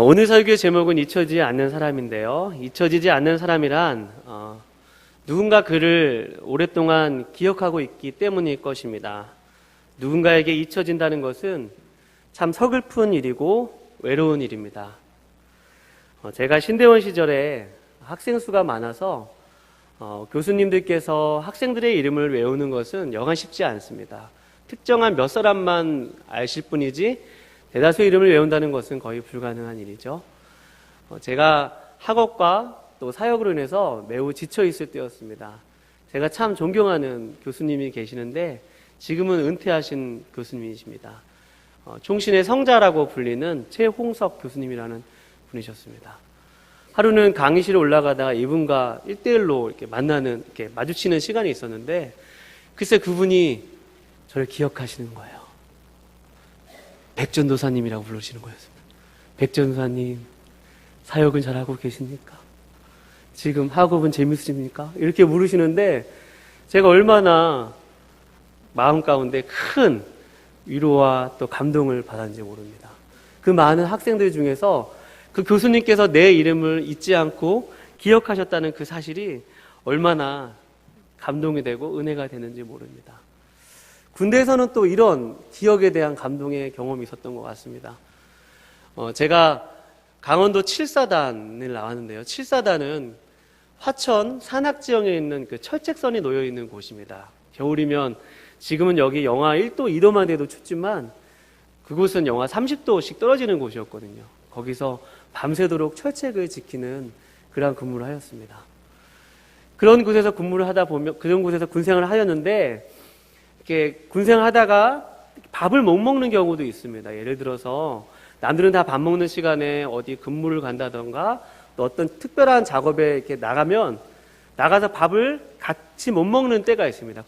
오늘 설교 제목은 잊혀지지 않는 사람인데요. 잊혀지지 않는 사람이란 누군가 그를 오랫동안 기억하고 있기 때문일 것입니다. 누군가에게 잊혀진다는 것은 참 서글픈 일이고 외로운 일입니다. 제가 신대원 시절에 학생 수가 많아서 교수님들께서 학생들의 이름을 외우는 것은 여간 쉽지 않습니다. 특정한 몇 사람만 아실 뿐이지 대다수 이름을 외운다는 것은 거의 불가능한 일이죠. 제가 학업과 또 사역으로 인해서 매우 지쳐 있을 때였습니다. 제가 참 존경하는 교수님이 계시는데 지금은 은퇴하신 교수님이십니다. 총신의 성자라고 불리는 최홍석 교수님이라는 분이셨습니다. 하루는 강의실에 올라가다가 이분과 1대1로 이렇게 이렇게 마주치는 시간이 있었는데 글쎄 그분이 저를 기억하시는 거예요. 백전도사님이라고 부르시는 거였습니다. 백전도사님, 사역은 잘하고 계십니까? 지금 학업은 재밌으십니까? 이렇게 물으시는데 제가 얼마나 마음 가운데 큰 위로와 또 감동을 받았는지 모릅니다. 그 많은 학생들 중에서 그 교수님께서 내 이름을 잊지 않고 기억하셨다는 그 사실이 얼마나 감동이 되고 은혜가 되는지 모릅니다. 군대에서는 또 이런 기억에 대한 감동의 경험이 있었던 것 같습니다. 제가 강원도 7사단을 나왔는데요. 7사단은 화천 산악지형에 있는 그 철책선이 놓여 있는 곳입니다. 겨울이면 지금은 여기 영하 1도, 2도만 돼도 춥지만 그곳은 영하 30도씩 떨어지는 곳이었거든요. 거기서 밤새도록 철책을 지키는 그런 근무를 하였습니다. 그런 곳에서 근무를 하다 보면, 그런 곳에서 군생활을 하였는데 이렇게 군생활 하다가 밥을 못 먹는 경우도 있습니다. 예를 들어서 남들은 다 밥 먹는 시간에 어디 근무를 간다던가 또 어떤 특별한 작업에 이렇게 나가서 밥을 같이 못 먹는 때가 있습니다.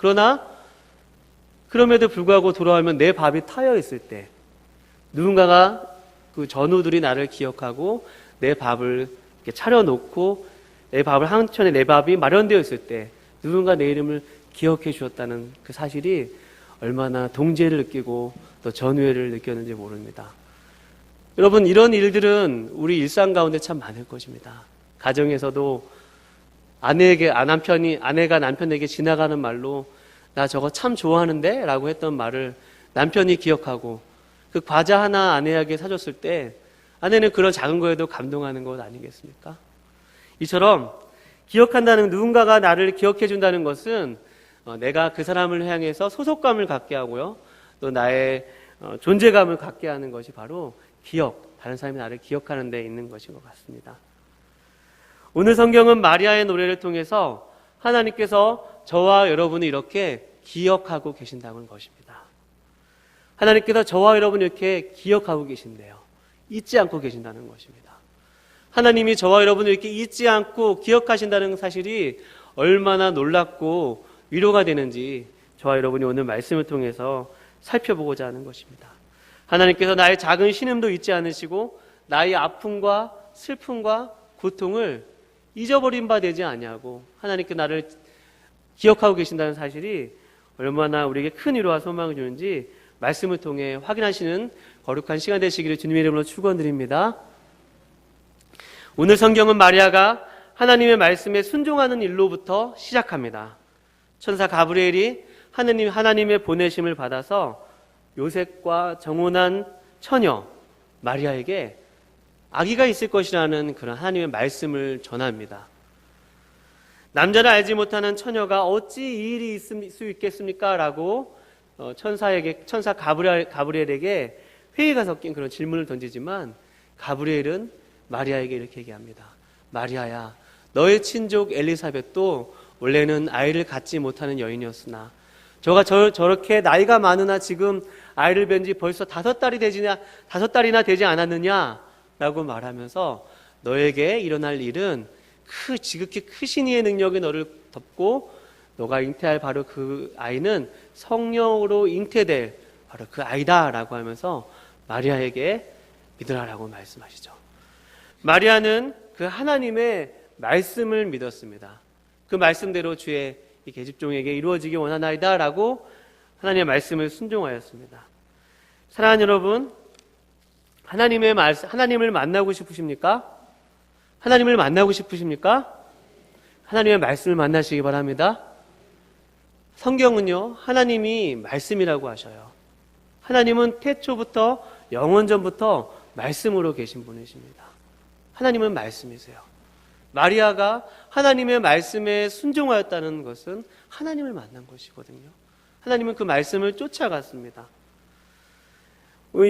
그럼에도 불구하고 돌아오면 내 밥이 타여 있을 때 누군가가 그 전우들이 나를 기억하고 내 밥을 이렇게 차려놓고 내 밥을 한천에 내 밥이 마련되어 있을 때 누군가 내 이름을 기억해 주셨다는 그 사실이 얼마나 동지애를 느끼고 또 전우애를 느꼈는지 모릅니다. 여러분, 이런 일들은 우리 일상 가운데 참 많을 것입니다. 가정에서도 아내가 남편에게 지나가는 말로 나 저거 참 좋아하는데? 라고 했던 말을 남편이 기억하고 그 과자 하나 아내에게 사줬을 때 아내는 그런 작은 거에도 감동하는 것 아니겠습니까? 이처럼 기억한다는, 누군가가 나를 기억해 준다는 것은 내가 그 사람을 향해서 소속감을 갖게 하고요. 또 나의 존재감을 갖게 하는 것이 바로 다른 사람이 나를 기억하는 데 있는 것인 것 같습니다. 오늘 성경은 마리아의 노래를 통해서 하나님께서 저와 여러분을 이렇게 기억하고 계신다는 것입니다. 하나님께서 저와 여러분을 이렇게 기억하고 계신데요. 잊지 않고 계신다는 것입니다. 하나님이 저와 여러분을 이렇게 잊지 않고 기억하신다는 사실이 얼마나 놀랍고 위로가 되는지 저와 여러분이 오늘 말씀을 통해서 살펴보고자 하는 것입니다. 하나님께서 나의 작은 신음도 잊지 않으시고 나의 아픔과 슬픔과 고통을 잊어버린 바 되지 아니하고 하나님께 나를 기억하고 계신다는 사실이 얼마나 우리에게 큰 위로와 소망을 주는지 말씀을 통해 확인하시는 거룩한 시간 되시기를 주님의 이름으로 축원드립니다. 오늘 성경은 마리아가 하나님의 말씀에 순종하는 일로부터 시작합니다. 천사 가브리엘이 하나님의 보내심을 받아서 요셉과 정혼한 처녀 마리아에게 아기가 있을 것이라는 그런 하나님의 말씀을 전합니다. 남자를 알지 못하는 처녀가 어찌 이 일이 있을 수 있겠습니까? 라고 천사 가브리엘에게 회의가 섞인 그런 질문을 던지지만 가브리엘은 마리아에게 이렇게 얘기합니다. 마리아야, 너의 친족 엘리사벳도 원래는 아이를 갖지 못하는 여인이었으나 저렇게 나이가 많으나 지금 아이를 뵌 지 벌써 5달이나 되지 않았느냐? 라고 말하면서 너에게 일어날 일은 지극히 크신 이의 능력이 너를 덮고 너가 잉태할 바로 그 아이는 성령으로 잉태될 바로 그 아이다 라고 하면서 마리아에게 믿으라라고 말씀하시죠. 마리아는 그 하나님의 말씀을 믿었습니다. 그 말씀대로 주의 이 계집종에게 이루어지기 원하나이다 라고 하나님의 말씀을 순종하였습니다. 사랑하는 여러분, 하나님을 만나고 싶으십니까? 하나님을 만나고 싶으십니까? 하나님의 말씀을 만나시기 바랍니다. 성경은요, 하나님이 말씀이라고 하셔요. 하나님은 태초부터 영원전부터 말씀으로 계신 분이십니다. 하나님은 말씀이세요. 마리아가 하나님의 말씀에 순종하였다는 것은 하나님을 만난 것이거든요. 하나님은 그 말씀을 쫓아갔습니다.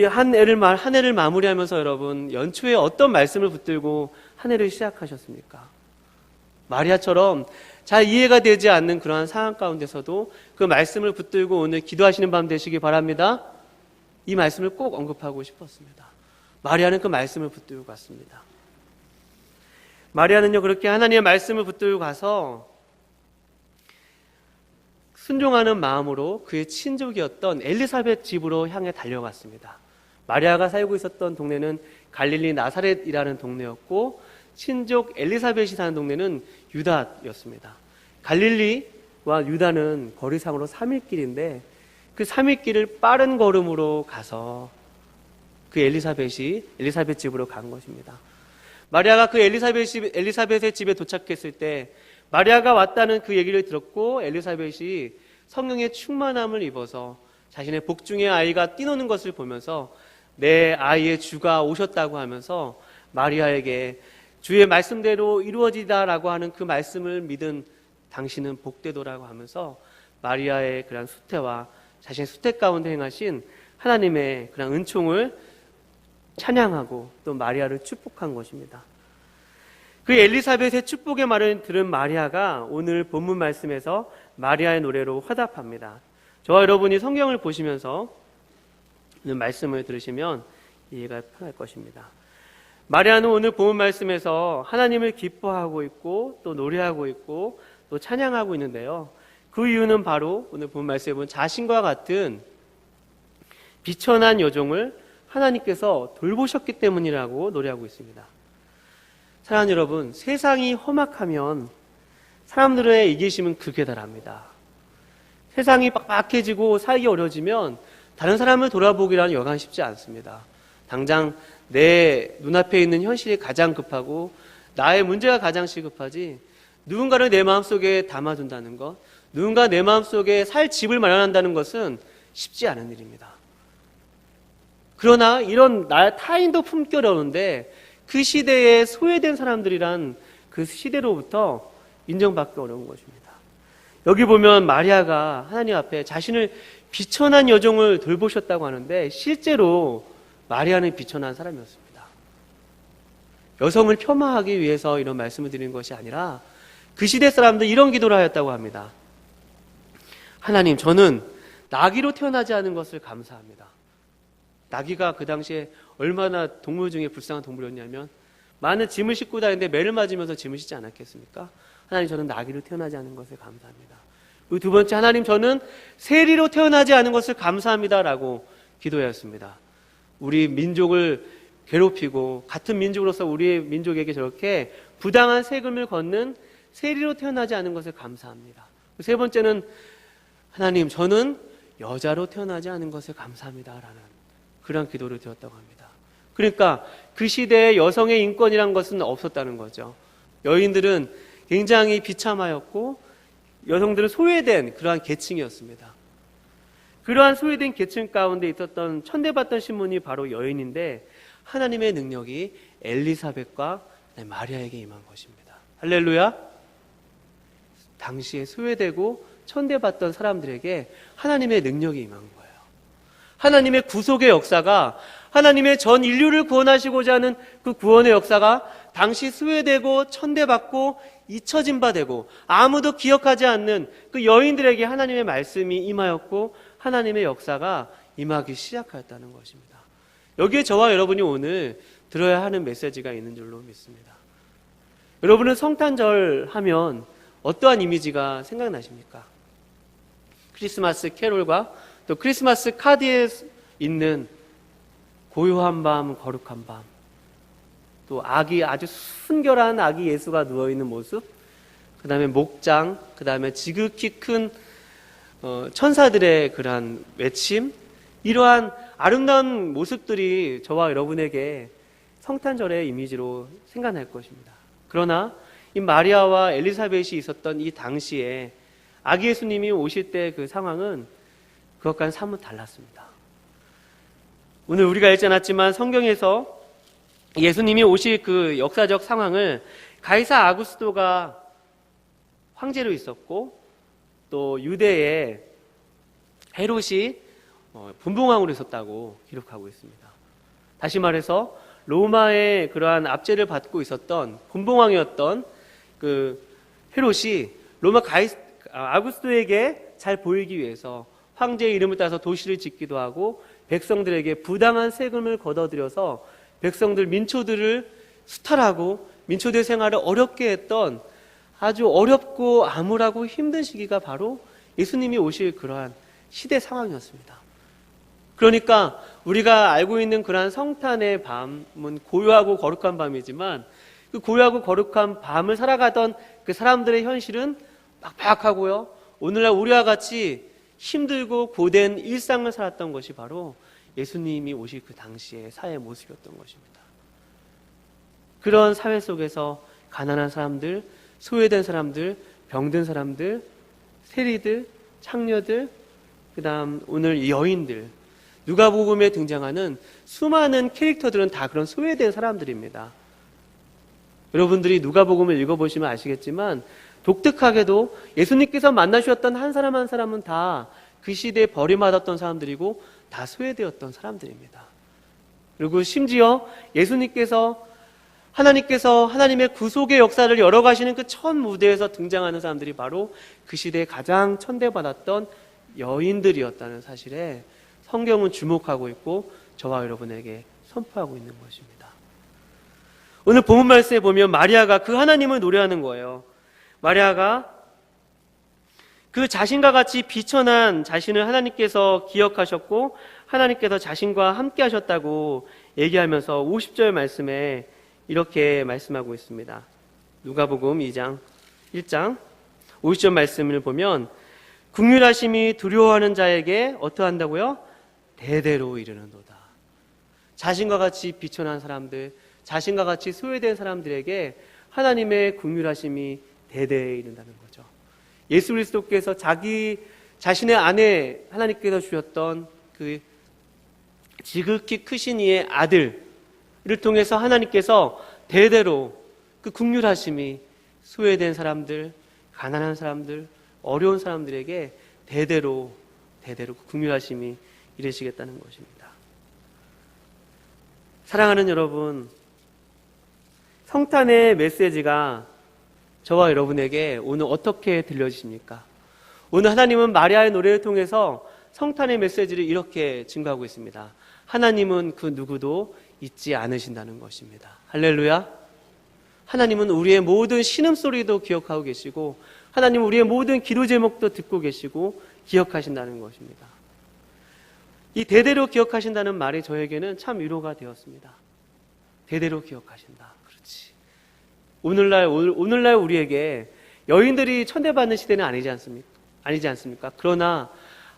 한 해를 마무리하면서 여러분, 연초에 어떤 말씀을 붙들고 한 해를 시작하셨습니까? 마리아처럼 잘 이해가 되지 않는 그러한 상황 가운데서도 그 말씀을 붙들고 오늘 기도하시는 밤 되시기 바랍니다. 이 말씀을 꼭 언급하고 싶었습니다. 마리아는 그 말씀을 붙들고 갔습니다. 마리아는요, 그렇게 하나님의 말씀을 붙들고 가서 순종하는 마음으로 그의 친족이었던 엘리사벳 집으로 향해 달려갔습니다. 마리아가 살고 있었던 동네는 갈릴리 나사렛이라는 동네였고, 친족 엘리사벳이 사는 동네는 유다였습니다. 갈릴리와 유다는 거리상으로 3일길인데 그 3일길을 빠른 걸음으로 가서 그 엘리사벳 집으로 간 것입니다. 마리아가 그 엘리사벳의 집에 도착했을 때 마리아가 왔다는 그 얘기를 들었고, 엘리사벳이 성령의 충만함을 입어서 자신의 복중의 아이가 뛰노는 것을 보면서 내 아이의 주가 오셨다고 하면서 마리아에게 주의 말씀대로 이루어지다라고 하는 그 말씀을 믿은 당신은 복되도라고 하면서 마리아의 그런 수태와 자신의 수태 가운데 행하신 하나님의 그런 은총을 찬양하고 또 마리아를 축복한 것입니다. 그 엘리사벳의 축복의 말을 들은 마리아가 오늘 본문 말씀에서 마리아의 노래로 화답합니다. 저와 여러분이 성경을 보시면서 말씀을 들으시면 이해가 편할 것입니다. 마리아는 오늘 본문 말씀에서 하나님을 기뻐하고 있고 또 노래하고 있고 또 찬양하고 있는데요. 그 이유는 바로 오늘 본문 말씀에 보면 자신과 같은 비천한 여종을 하나님께서 돌보셨기 때문이라고 노래하고 있습니다. 사랑하는 여러분, 세상이 험악하면 사람들의 이기심은 극에 달합니다. 세상이 빡빡해지고 살기 어려워지면 다른 사람을 돌아보기란 여간 쉽지 않습니다. 당장 내 눈앞에 있는 현실이 가장 급하고 나의 문제가 가장 시급하지, 누군가를 내 마음속에 담아둔다는 것, 누군가 내 마음속에 살 집을 마련한다는 것은 쉽지 않은 일입니다. 그러나 이런 타인도 품기 어려운데 그 시대에 소외된 사람들이란 그 시대로부터 인정받기 어려운 것입니다. 여기 보면 마리아가 하나님 앞에 자신을 비천한 여종을 돌보셨다고 하는데 실제로 마리아는 비천한 사람이었습니다. 여성을 폄하하기 위해서 이런 말씀을 드리는 것이 아니라 그 시대 사람들 이런 기도를 하였다고 합니다. 하나님, 저는 나귀로 태어나지 않은 것을 감사합니다. 나귀가 그 당시에 얼마나 동물 중에 불쌍한 동물이었냐면 많은 짐을 싣고 다니는데 매를 맞으면서 짐을 싣지 않았겠습니까? 하나님, 저는 나귀로 태어나지 않은 것을 감사합니다. 그리고 두 번째, 하나님, 저는 세리로 태어나지 않은 것을 감사합니다라고 기도했습니다. 우리 민족을 괴롭히고 같은 민족으로서 우리의 민족에게 저렇게 부당한 세금을 걷는 세리로 태어나지 않은 것을 감사합니다. 세 번째는 하나님, 저는 여자로 태어나지 않은 것을 감사합니다라는 그런 기도를 드렸다고 합니다. 그러니까 그 시대에 여성의 인권이란 것은 없었다는 거죠. 여인들은 굉장히 비참하였고 여성들은 소외된 그러한 계층이었습니다. 그러한 소외된 계층 가운데 있었던 천대받던 신분이 바로 여인인데 하나님의 능력이 엘리사벳과 마리아에게 임한 것입니다. 할렐루야. 당시에 소외되고 천대받던 사람들에게 하나님의 능력이 임한 거예요. 하나님의 구속의 역사가, 하나님의 전 인류를 구원하시고자 하는 그 구원의 역사가 당시 소외되고 천대받고 잊혀진 바 되고 아무도 기억하지 않는 그 여인들에게 하나님의 말씀이 임하였고 하나님의 역사가 임하기 시작하였다는 것입니다. 여기에 저와 여러분이 오늘 들어야 하는 메시지가 있는 줄로 믿습니다. 여러분은 성탄절 하면 어떠한 이미지가 생각나십니까? 크리스마스 캐롤과 또 크리스마스 카드에 있는 고요한 밤, 거룩한 밤, 또 아주 순결한 아기 예수가 누워있는 모습, 그 다음에 목장, 그 다음에 지극히 큰 천사들의 그러한 외침, 이러한 아름다운 모습들이 저와 여러분에게 성탄절의 이미지로 생각날 것입니다. 그러나 이 마리아와 엘리사벳이 있었던 이 당시에 아기 예수님이 오실 때 그 상황은 그것과는 사뭇 달랐습니다. 오늘 우리가 읽지 않았지만 성경에서 예수님이 오실 그 역사적 상황을 가이사 아구스토가 황제로 있었고 또 유대의 헤롯이 분봉왕으로 있었다고 기록하고 있습니다. 다시 말해서 로마의 그러한 압제를 받고 있었던 분봉왕이었던 그 헤롯이 로마 아구스토에게 잘 보이기 위해서 황제의 이름을 따서 도시를 짓기도 하고 백성들에게 부당한 세금을 걷어들여서 백성들 민초들을 수탈하고 민초들 생활을 어렵게 했던 아주 어렵고 암울하고 힘든 시기가 바로 예수님이 오실 그러한 시대 상황이었습니다. 그러니까 우리가 알고 있는 그러한 성탄의 밤은 고요하고 거룩한 밤이지만 그 고요하고 거룩한 밤을 살아가던 그 사람들의 현실은 빡빡하고요. 오늘날 우리와 같이 힘들고 고된 일상을 살았던 것이 바로 예수님이 오실 그 당시의 사회의 모습이었던 것입니다. 그런 사회 속에서 가난한 사람들, 소외된 사람들, 병든 사람들, 세리들, 창녀들, 그 다음 오늘 여인들, 누가복음에 등장하는 수많은 캐릭터들은 다 그런 소외된 사람들입니다. 여러분들이 누가복음을 읽어보시면 아시겠지만 독특하게도 예수님께서 만나셨던 한 사람 한 사람은 다 그 시대에 버림받았던 사람들이고 다 소외되었던 사람들입니다. 그리고 심지어 하나님께서 하나님의 구속의 역사를 열어가시는 그 첫 무대에서 등장하는 사람들이 바로 그 시대에 가장 천대받았던 여인들이었다는 사실에 성경은 주목하고 있고 저와 여러분에게 선포하고 있는 것입니다. 오늘 본문 말씀에 보면 마리아가 그 하나님을 노래하는 거예요. 마리아가 그 자신과 같이 비천한 자신을 하나님께서 기억하셨고 하나님께서 자신과 함께 하셨다고 얘기하면서 50절 말씀에 이렇게 말씀하고 있습니다. 누가복음 1장 50절 말씀을 보면 긍휼하심이 두려워하는 자에게 어떠한다고요? 대대로 이르는도다. 자신과 같이 비천한 사람들, 자신과 같이 소외된 사람들에게 하나님의 긍휼하심이 대대에 이른다는 거죠. 예수 그리스도께서 자신의 아내 하나님께서 주셨던 그 지극히 크신 이의 아들을 통해서 하나님께서 대대로 그 긍휼하심이 소외된 사람들, 가난한 사람들, 어려운 사람들에게 대대로 그 긍휼하심이 이르시겠다는 것입니다. 사랑하는 여러분, 성탄의 메시지가 저와 여러분에게 오늘 어떻게 들려지십니까? 오늘 하나님은 마리아의 노래를 통해서 성탄의 메시지를 이렇게 증거하고 있습니다. 하나님은 그 누구도 잊지 않으신다는 것입니다. 할렐루야. 하나님은 우리의 모든 신음소리도 기억하고 계시고 하나님은 우리의 모든 기도 제목도 듣고 계시고 기억하신다는 것입니다. 이 대대로 기억하신다는 말이 저에게는 참 위로가 되었습니다. 대대로 기억하신다. 그렇지. 오늘날 우리에게 여인들이 천대받는 시대는 아니지 않습니까? 그러나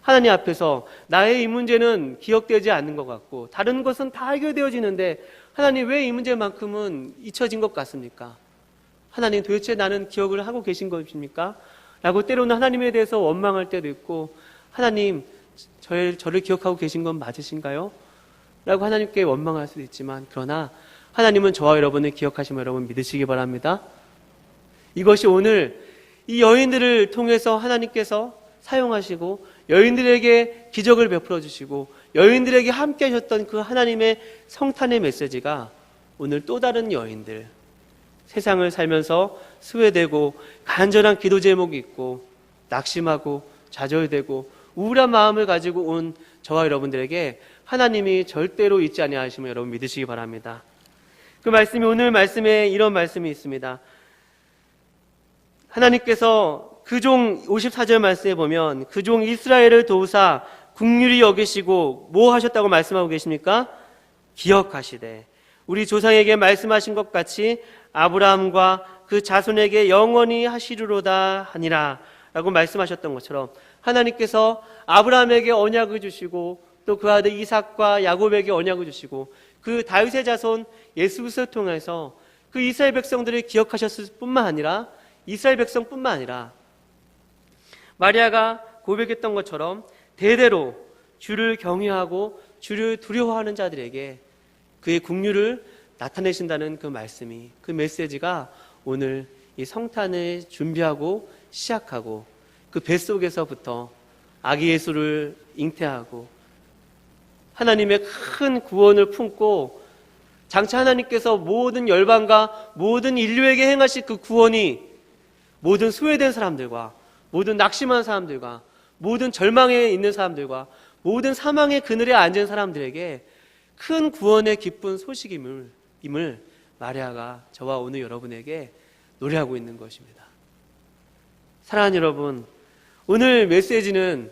하나님 앞에서 나의 이 문제는 기억되지 않는 것 같고 다른 것은 다 해결되어지는데 하나님 왜 이 문제만큼은 잊혀진 것 같습니까? 하나님 도대체 나는 기억을 하고 계신 것입니까? 라고 때로는 하나님에 대해서 원망할 때도 있고 하나님 저를 기억하고 계신 건 맞으신가요? 라고 하나님께 원망할 수도 있지만 그러나 하나님은 저와 여러분을 기억하시면 여러분 믿으시기 바랍니다. 이것이 오늘 이 여인들을 통해서 하나님께서 사용하시고 여인들에게 기적을 베풀어 주시고 여인들에게 함께 하셨던 그 하나님의 성탄의 메시지가 오늘 또 다른 여인들, 세상을 살면서 소외되고 간절한 기도 제목이 있고 낙심하고 좌절되고 우울한 마음을 가지고 온 저와 여러분들에게 하나님이 절대로 잊지 아니하심을 여러분 믿으시기 바랍니다. 그 말씀이 오늘 말씀에 이런 말씀이 있습니다. 하나님께서 그 종 54절 말씀에 보면 그 종 이스라엘을 도우사 긍휼히 여기시고 뭐 하셨다고 말씀하고 계십니까? 기억하시되 우리 조상에게 말씀하신 것 같이 아브라함과 그 자손에게 영원히 하시리로다 하니라 라고 말씀하셨던 것처럼 하나님께서 아브라함에게 언약을 주시고 또 그 아들 이삭과 야곱에게 언약을 주시고 그 다윗의 자손 예수 그리스도를 통해서 그 이스라엘 백성들을 기억하셨을 뿐만 아니라 이스라엘 백성뿐만 아니라 마리아가 고백했던 것처럼 대대로 주를 경외하고 주를 두려워하는 자들에게 그의 국류를 나타내신다는 그 말씀이, 그 메시지가 오늘 이 성탄을 준비하고 시작하고 그 뱃속에서부터 아기 예수를 잉태하고 하나님의 큰 구원을 품고 장차 하나님께서 모든 열방과 모든 인류에게 행하실 그 구원이 모든 소외된 사람들과 모든 낙심한 사람들과 모든 절망에 있는 사람들과 모든 사망의 그늘에 앉은 사람들에게 큰 구원의 기쁜 소식임을 마리아가 저와 오늘 여러분에게 노래하고 있는 것입니다. 사랑하는 여러분, 오늘 메시지는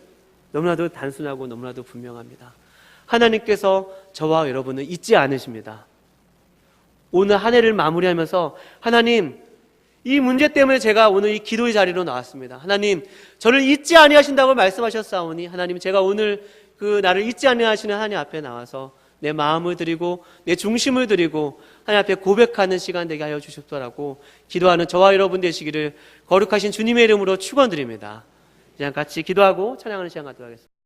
너무나도 단순하고 너무나도 분명합니다. 하나님께서 저와 여러분을 잊지 않으십니다. 오늘 한 해를 마무리하면서 하나님, 이 문제 때문에 제가 오늘 이 기도의 자리로 나왔습니다. 하나님, 저를 잊지 아니하신다고 말씀하셨사오니 하나님, 제가 오늘 그 나를 잊지 아니하시는 하나님 앞에 나와서 내 마음을 드리고 내 중심을 드리고 하나님 앞에 고백하는 시간 되게 하여 주십시오라고 기도하는 저와 여러분 되시기를 거룩하신 주님의 이름으로 축원드립니다. 그냥 같이 기도하고 찬양하는 시간 갖도록 하겠습니다.